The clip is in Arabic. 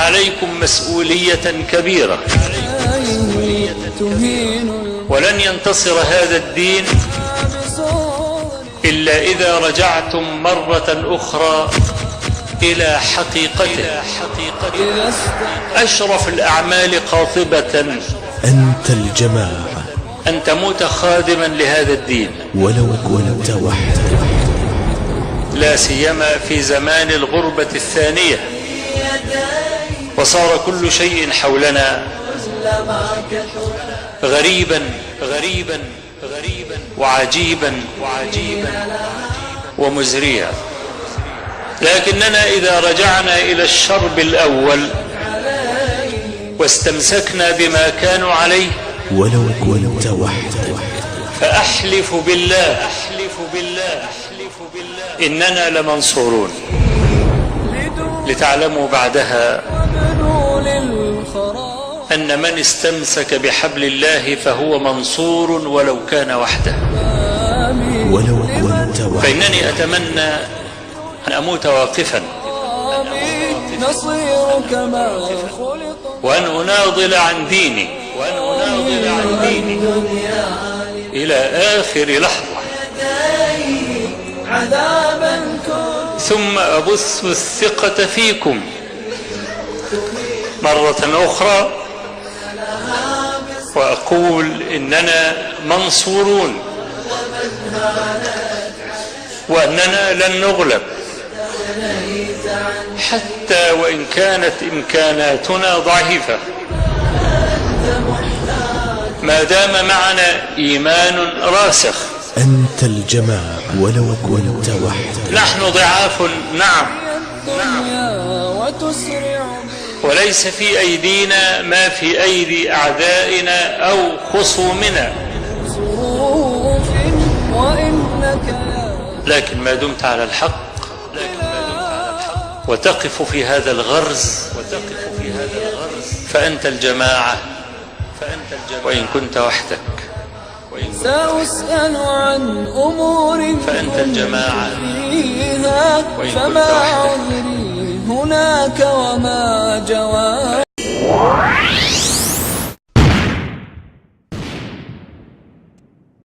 عليكم مسؤولية كبيرة، ولن ينتصر هذا الدين إلا إذا رجعتم مرة أخرى إلى حقيقته. أشرف الأعمال قاطبة أنت الجماعة، أن تموت خادما لهذا الدين، ولو كنت وحدك، لا سيما في زمان الغربة الثانية، وصار كل شيء حولنا غريبا غريبا غريبا وعجيبا ومزريا. لكننا إذا رجعنا إلى الشرب الأول واستمسكنا بما كانوا عليه، ولو كنت وحدك، فأحلف بالله إننا لمنصورون. لتعلموا بعدها أن من استمسك بحبل الله فهو منصور ولو كان وحده. ولو كنت وحدك، فإنني أتمنى أن أموت واقفا، وأن أناضل عن ديني إلى آخر لحظة، ثم أبث الثقة فيكم مرة أخرى وأقول إننا منصورون، وأننا لن نغلب حتى وإن كانت إمكاناتنا ضعيفة، ما دام معنا إيمان راسخ. أنت الجماعة، ولو كنت وحدك، نحن ضعاف، نعم، وليس في أيدينا ما في أيدي أعدائنا أو خصومنا، لكن ما دمت على الحق وتقف في هذا الغرز فأنت الجماعة، وإن كنت وحدك. سأسأل عن أمور فأنت الجماعة، فما عذري هناك وما جواب.